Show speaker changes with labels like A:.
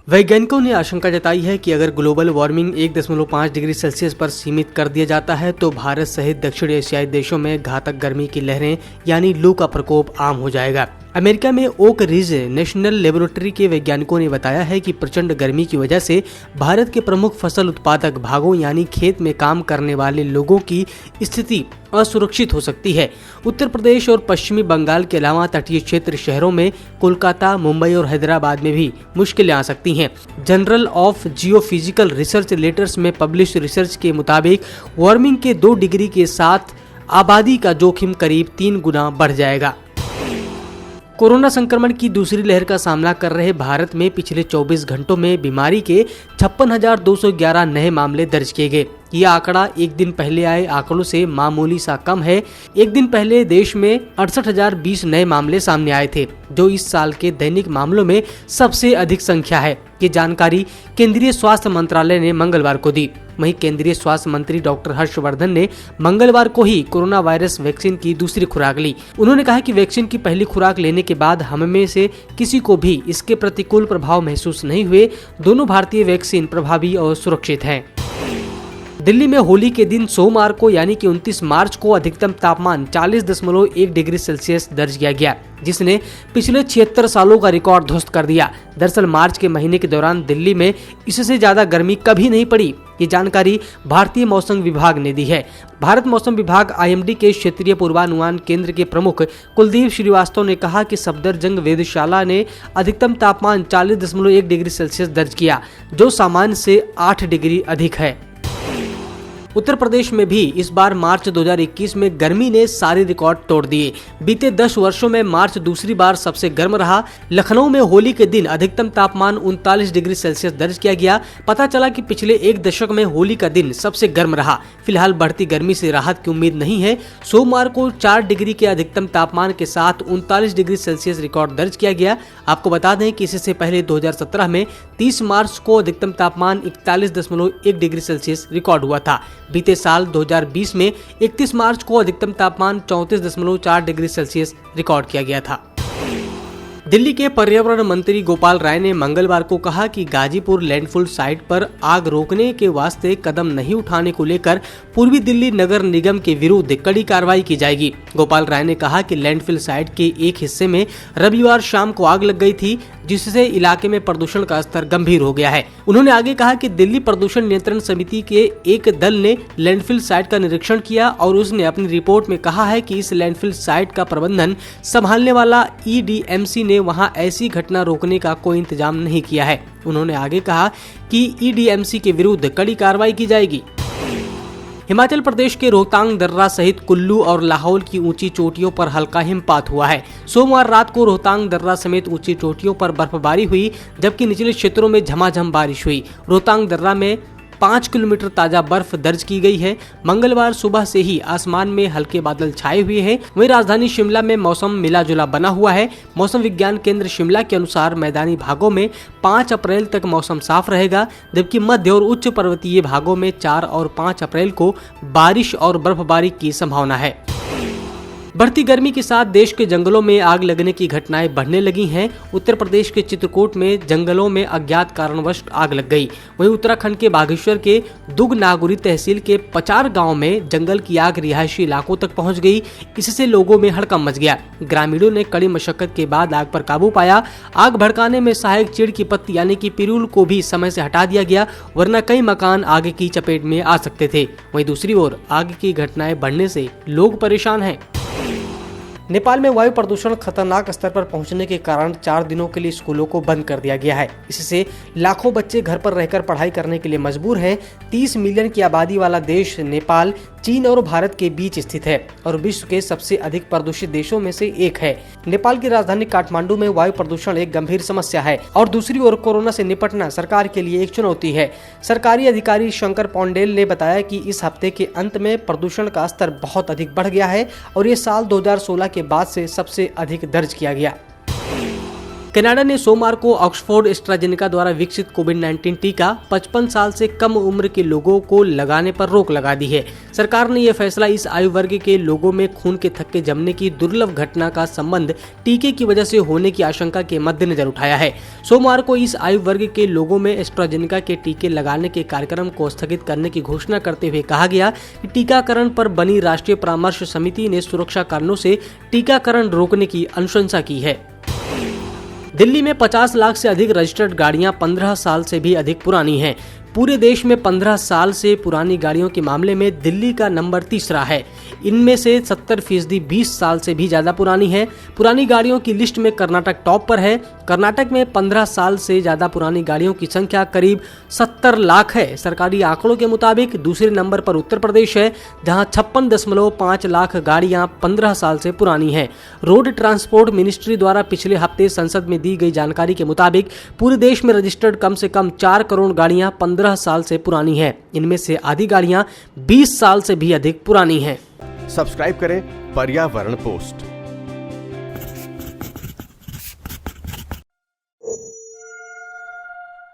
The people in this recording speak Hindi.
A: वैज्ञानिकों ने आशंका जताई है कि अगर ग्लोबल वार्मिंग 1.5 डिग्री सेल्सियस पर सीमित कर दिया जाता है तो भारत सहित दक्षिण एशियाई देशों में घातक गर्मी की लहरें यानी लू का प्रकोप आम हो जाएगा। अमेरिका में ओक रिज नेशनल लेबोरेटरी के वैज्ञानिकों ने बताया है कि प्रचंड गर्मी की वजह से भारत के प्रमुख फसल उत्पादक भागों यानी खेत में काम करने वाले लोगों की स्थिति असुरक्षित हो सकती है। उत्तर प्रदेश और पश्चिमी बंगाल के अलावा तटीय क्षेत्र शहरों में कोलकाता, मुंबई और हैदराबाद में भी मुश्किलें आ सकती हैं। Journal of geophysical research letters में पब्लिश रिसर्च के मुताबिक वार्मिंग के 2 डिग्री के साथ आबादी का जोखिम करीब 3 गुना बढ़ जाएगा। कोरोना संक्रमण की दूसरी लहर का सामना कर रहे भारत में पिछले 24 घंटों में बीमारी के 56,211 नए मामले दर्ज किए गए। यह आंकड़ा एक दिन पहले आए आंकड़ों से मामूली सा कम है। एक दिन पहले देश में 68,020 नए मामले सामने आए थे, जो इस साल के दैनिक मामलों में सबसे अधिक संख्या है। ये जानकारी केंद्रीय स्वास्थ्य मंत्रालय ने मंगलवार को दी। वहीं केंद्रीय स्वास्थ्य मंत्री डॉक्टर हर्षवर्धन ने मंगलवार को ही कोरोना वायरस वैक्सीन की दूसरी खुराक ली। उन्होंने कहा कि वैक्सीन की पहली खुराक लेने के बाद हम में से किसी को भी इसके प्रतिकूल प्रभाव महसूस नहीं हुए। दोनों भारतीय वैक्सीन प्रभावी और सुरक्षित हैं। दिल्ली में होली के दिन सोमवार को यानी कि 29 मार्च को अधिकतम तापमान 40.1 डिग्री सेल्सियस दर्ज किया गया, जिसने पिछले 76 सालों का रिकॉर्ड ध्वस्त कर दिया। दरअसल मार्च के महीने के दौरान दिल्ली में इससे ज्यादा गर्मी कभी नहीं पड़ी। ये जानकारी भारतीय मौसम विभाग ने दी है। भारत मौसम विभाग IMD के क्षेत्रीय पूर्वानुमान केंद्र के प्रमुख कुलदीप श्रीवास्तव ने कहा कि सफदरजंग वेधशाला ने अधिकतम तापमान 40.1 डिग्री सेल्सियस दर्ज किया, जो सामान्य से 8 डिग्री अधिक है। उत्तर प्रदेश में भी इस बार मार्च 2021 में गर्मी ने सारे रिकॉर्ड तोड़ दिए। बीते 10 वर्षों में मार्च दूसरी बार सबसे गर्म रहा। लखनऊ में होली के दिन अधिकतम तापमान 39 डिग्री सेल्सियस दर्ज किया गया। पता चला कि पिछले एक दशक में होली का दिन सबसे गर्म रहा। फिलहाल बढ़ती गर्मी से राहत की उम्मीद नहीं है। सोमवार को 4 डिग्री के अधिकतम तापमान के साथ 39 डिग्री सेल्सियस रिकॉर्ड दर्ज किया गया। आपको बता दें कि इससे पहले 2017 में 30 मार्च को अधिकतम तापमान 41.1 डिग्री सेल्सियस रिकॉर्ड हुआ था। बीते साल 2020 में 31 मार्च को अधिकतम तापमान 34.4 डिग्री सेल्सियस रिकॉर्ड किया गया था। दिल्ली के पर्यावरण मंत्री गोपाल राय ने मंगलवार को कहा कि गाजीपुर लैंडफिल साइट पर आग रोकने के वास्ते कदम नहीं उठाने को लेकर पूर्वी दिल्ली नगर निगम के विरुद्ध कड़ी कार्रवाई की जाएगी। गोपाल राय ने कहा कि लैंडफिल साइट के एक हिस्से में रविवार शाम को आग लग गई थी, जिससे इलाके में प्रदूषण का स्तर गंभीर हो गया है। उन्होंने आगे कहा कि दिल्ली प्रदूषण नियंत्रण समिति के एक दल ने लैंडफिल साइट का निरीक्षण किया और उसने अपनी रिपोर्ट में कहा है कि इस लैंडफिल साइट का प्रबंधन संभालने वाला EDMC ने वहां ऐसी घटना रोकने का कोई इंतजाम नहीं किया है। उन्होंने आगे कहा कि EDMC के विरुद्ध कड़ी कार्रवाई की जाएगी। हिमाचल प्रदेश के रोहतांग दर्रा सहित कुल्लू और लाहौल की ऊंची चोटियों पर हल्का हिमपात हुआ है। सोमवार रात को रोहतांग दर्रा समेत ऊंची चोटियों पर बर्फबारी हुई, जबकि निचले क्षेत्रों में झमाझम बारिश हुई। रोहतांग दर्रा में 5 किलोमीटर ताजा बर्फ दर्ज की गई है। मंगलवार सुबह से ही आसमान में हल्के बादल छाए हुए हैं। वहीं राजधानी शिमला में मौसम मिला जुला बना हुआ है। मौसम विज्ञान केंद्र शिमला के अनुसार मैदानी भागों में 5 अप्रैल तक मौसम साफ रहेगा, जबकि मध्य और उच्च पर्वतीय भागों में 4 और 5 अप्रैल को बारिश और बर्फबारी की संभावना है। बढ़ती गर्मी के साथ देश के जंगलों में आग लगने की घटनाएं बढ़ने लगी हैं। उत्तर प्रदेश के चित्रकूट में जंगलों में अज्ञात कारणवश आग लग गई। वहीं उत्तराखंड के बागेश्वर के दुगनागुरी तहसील के पचार गांव में जंगल की आग रिहायशी इलाकों तक पहुंच गई। इससे लोगों में हड़कंप मच गया। ग्रामीणों ने कड़ी मशक्कत के बाद आग पर काबू पाया। आग भड़काने में सहायक चीड़ की पत्ती यानी कि पिरूल को भी समय से हटा दिया गया, वरना कई मकान आग की चपेट में आ सकते थे। वहीं दूसरी ओर आग की घटनाएं बढ़ने से लोग परेशान हैं। नेपाल में वायु प्रदूषण खतरनाक स्तर पर पहुंचने के कारण 4 दिनों के लिए स्कूलों को बंद कर दिया गया है। इससे लाखों बच्चे घर पर रहकर पढ़ाई करने के लिए मजबूर हैं। 30 मिलियन की आबादी वाला देश नेपाल चीन और भारत के बीच स्थित है और विश्व के सबसे अधिक प्रदूषित देशों में से एक है। नेपाल की राजधानी काठमांडू में वायु प्रदूषण एक गंभीर समस्या है और दूसरी ओर कोरोना से निपटना सरकार के लिए एक चुनौती है। सरकारी अधिकारी शंकर पौंडेल ने बताया कि इस हफ्ते के अंत में प्रदूषण का स्तर बहुत अधिक बढ़ गया है और ये साल 2016 के बाद से सबसे अधिक दर्ज किया गया। कनाडा ने सोमवार को ऑक्सफोर्ड एस्ट्राजेनेका द्वारा विकसित कोविड-19 टीका 55 साल से कम उम्र के लोगों को लगाने पर रोक लगा दी है। सरकार ने यह फैसला इस आयु वर्ग के लोगों में खून के थक्के जमने की दुर्लभ घटना का संबंध टीके की वजह से होने की आशंका के मद्देनजर उठाया है। सोमवार को इस आयु वर्ग के लोगों में एस्ट्राजेनेका के टीके लगाने के कार्यक्रम को स्थगित करने की घोषणा करते हुए कहा गया कि टीकाकरण पर बनी राष्ट्रीय परामर्श समिति ने सुरक्षा कारणों से टीकाकरण रोकने की अनुशंसा की है। दिल्ली में 50 लाख से अधिक रजिस्टर्ड गाड़ियां 15 साल से भी अधिक पुरानी हैं। पूरे देश में 15 साल से पुरानी गाड़ियों के मामले में दिल्ली का नंबर तीसरा है। इनमें से 70% 20 साल से भी ज्यादा पुरानी है। पुरानी गाड़ियों की लिस्ट में कर्नाटक टॉप पर है। कर्नाटक में 15 साल से ज्यादा पुरानी गाड़ियों की संख्या करीब 70 लाख है। सरकारी आंकड़ों के मुताबिक दूसरे नंबर पर उत्तर प्रदेश है, जहां 56.5 लाख गाड़ियां 15 साल से पुरानी हैं। रोड ट्रांसपोर्ट मिनिस्ट्री द्वारा पिछले हफ्ते संसद में दी गई जानकारी के मुताबिक पूरे देश में रजिस्टर्ड कम से कम 4 करोड़ गाड़ियां 15 साल से पुरानी है। इनमें से आधी गाड़ियां 20 साल से भी अधिक पुरानी हैं।
B: सब्सक्राइब करें पर्यावरण पोस्ट।